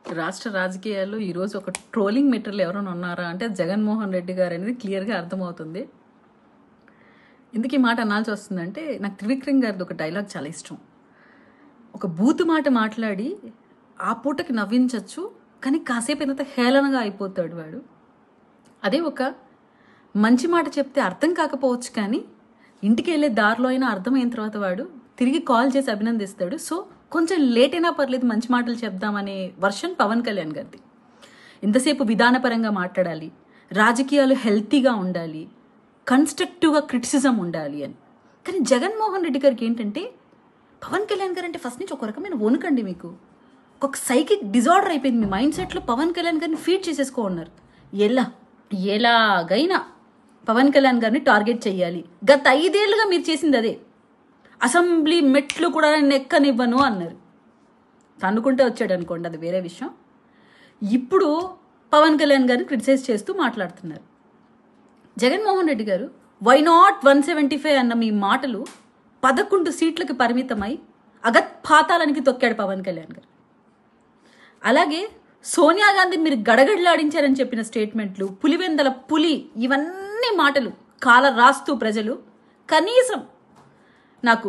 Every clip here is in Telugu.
రాష్ట్ర రాజకీయాల్లో ఈరోజు ఒక ట్రోలింగ్ మెటీరియల్ ఎవరైనా ఉన్నారా అంటే జగన్మోహన్ రెడ్డి గారు అనేది క్లియర్గా అర్థమవుతుంది. ఎందుకు ఈ మాట అనాల్సి వస్తుందంటే నాకు త్రివిక్రమ్ గారిది ఒక డైలాగ్ చాలా ఇష్టం. ఒక బూతు మాట మాట్లాడి ఆ పూటకి నవ్వించవచ్చు, కానీ కాసేపు అయినంత హేళనగా అయిపోతాడు వాడు. అదే ఒక మంచి మాట చెప్తే అర్థం కాకపోవచ్చు, కానీ ఇంటికి వెళ్ళే దారిలో అయినా అర్థమైన తర్వాత వాడు తిరిగి కాల్ చేసి అభినందిస్తాడు. సో కొంచెం లేట్ అయినా పర్లేదు, మంచి మాటలు చెప్దామనే వర్షన్ పవన్ కళ్యాణ్ గారిది. ఇంతసేపు విధానపరంగా మాట్లాడాలి, రాజకీయాలు హెల్తీగా ఉండాలి, కన్స్ట్రక్టివ్గా క్రిటిసిజం ఉండాలి అని. కానీ జగన్మోహన్ రెడ్డి గారికి ఏంటంటే, పవన్ కళ్యాణ్ గారు అంటే ఫస్ట్ నుంచి ఒక రకమైన వణుకండి. మీకు ఒక సైకిక్ డిజార్డర్ అయిపోయింది. మీ మైండ్ సెట్లో పవన్ కళ్యాణ్ గారిని ఫీడ్ చేసేసుకో ఉన్నారు. ఎలాగైనా పవన్ కళ్యాణ్ గారిని టార్గెట్ చేయాలి. గత 5 ఏళ్ళుగా మీరు చేసింది అదే. అసెంబ్లీ మెట్లు కూడా నేను ఎక్కనివ్వను అన్నారు. తన్నుకుంటే వచ్చాడు అనుకోండి, అది వేరే విషయం. ఇప్పుడు పవన్ కళ్యాణ్ గారిని క్రిటిసైజ్ చేస్తూ మాట్లాడుతున్నారు. జగన్మోహన్ రెడ్డి గారు వై నాట్ 175 అన్న మీ మాటలు 11 సీట్లకి పరిమితమై అగత్పాతాలనికి తొక్కాడు పవన్ కళ్యాణ్ గారు. అలాగే సోనియా గాంధీ మీరు గడగడలాడించారని చెప్పిన స్టేట్మెంట్లు, పులివెందల పులి, ఇవన్నీ మాటలు కాల రాస్తూ ప్రజలు కనీసం నాకు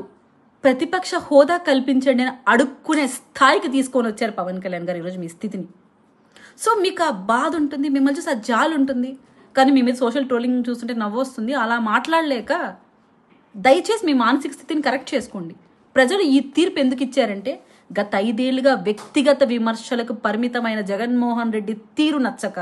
ప్రతిపక్ష హోదా కల్పించండి అని అడుక్కునే స్థాయికి తీసుకొని వచ్చారు పవన్ కళ్యాణ్ గారు ఈరోజు మీ స్థితిని. సో మీకు ఆ బాధ ఉంటుంది, మిమ్మల్ని చూసి ఆ జాలు ఉంటుంది, కానీ మీ మీద సోషల్ ట్రోలింగ్ చూస్తుంటే నవ్వు వస్తుంది. అలా మాట్లాడలేక దయచేసి మీ మానసిక స్థితిని కరెక్ట్ చేసుకోండి. ప్రజలు ఈ తీర్పు ఎందుకు ఇచ్చారంటే, గత 5 ఏళ్ళుగా వ్యక్తిగత విమర్శలకు పరిమితమైన జగన్మోహన్ రెడ్డి తీరు నచ్చక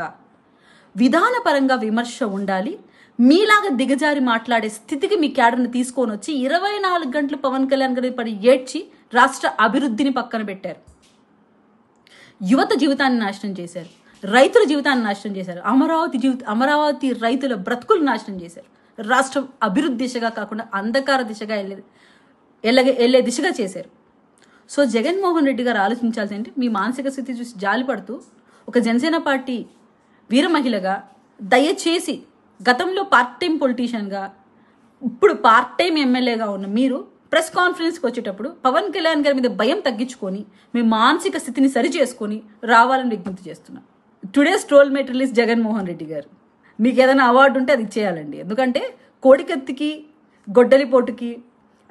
విధానపరంగా విమర్శ ఉండాలి, మీలాగా దిగజారి మాట్లాడే స్థితికి మీ క్యాడర్ని తీసుకొని వచ్చి 24 గంటలు పవన్ కళ్యాణ్ గారి పడి ఏడ్చి రాష్ట్ర అభివృద్ధిని పక్కన పెట్టారు. యువత జీవితాన్ని నాశనం చేశారు, రైతుల జీవితాన్ని నాశనం చేశారు, అమరావతి రైతుల బ్రతుకులు నాశనం చేశారు. రాష్ట్రం అభివృద్ధి దిశగా కాకుండా అంధకార దిశగా వెళ్ళే దిశగా చేశారు. సో జగన్మోహన్ రెడ్డి గారు ఆలోచించాల్సి అంటే, మీ మానసిక స్థితి చూసి జాలిపడుతూ ఒక జనసేన పార్టీ వీర మహిళగా దయచేసి గతంలో పార్ట్ టైం పొలిటీషియన్గా ఇప్పుడు పార్ట్ టైం ఎమ్మెల్యేగా ఉన్న మీరు ప్రెస్ కాన్ఫరెన్స్కి వచ్చేటప్పుడు పవన్ కళ్యాణ్ గారి మీద భయం తగ్గించుకొని మీ మానసిక స్థితిని సరి చేసుకొని రావాలని విజ్ఞప్తి చేస్తున్నాను. Today's troll material Jaganmohan Reddy గారు. మీకు ఏదైనా అవార్డు ఉంటే అది ఇచ్చేయాలండి. ఎందుకంటే కోడికత్తికి, గొడ్డలిపోటుకి,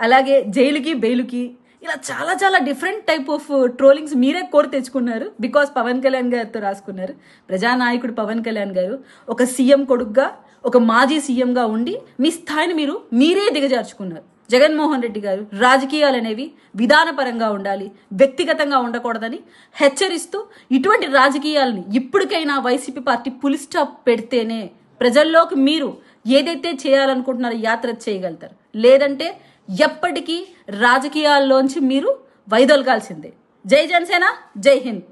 అలాగే జైలుకి, బెయిలుకి, ఇలా చాలా చాలా డిఫరెంట్ టైప్ ఆఫ్ ట్రోలింగ్స్ మీరే కోరి తెచ్చుకున్నారు. బికాస్ పవన్ కళ్యాణ్ గారితో రాసుకున్నారు. ప్రజానాయకుడు పవన్ కళ్యాణ్ గారు ఒక సీఎం కొడుకుగా, ఒక మాజీ సీఎంగా ఉండి మీ స్థాయిని మీరే దిగజార్చుకున్నారు. జగన్మోహన్ రెడ్డి గారు రాజకీయాలు అనేవి విధానపరంగా ఉండాలి, వ్యక్తిగతంగా ఉండకూడదని హెచ్చరిస్తూ, ఇటువంటి రాజకీయాలని ఇప్పటికైనా వైసీపీ పార్టీ పులి స్టాప్ పెడితేనే ప్రజల్లోకి మీరు ఏదైతే చేయాలనుకుంటున్నారో యాత్ర చేయగలుగుతారు. లేదంటే ఎప్పటికీ రాజకీయాల్లోంచి మీరు వైదొలగాల్సిందే. జై జనసేన, జై హింద్.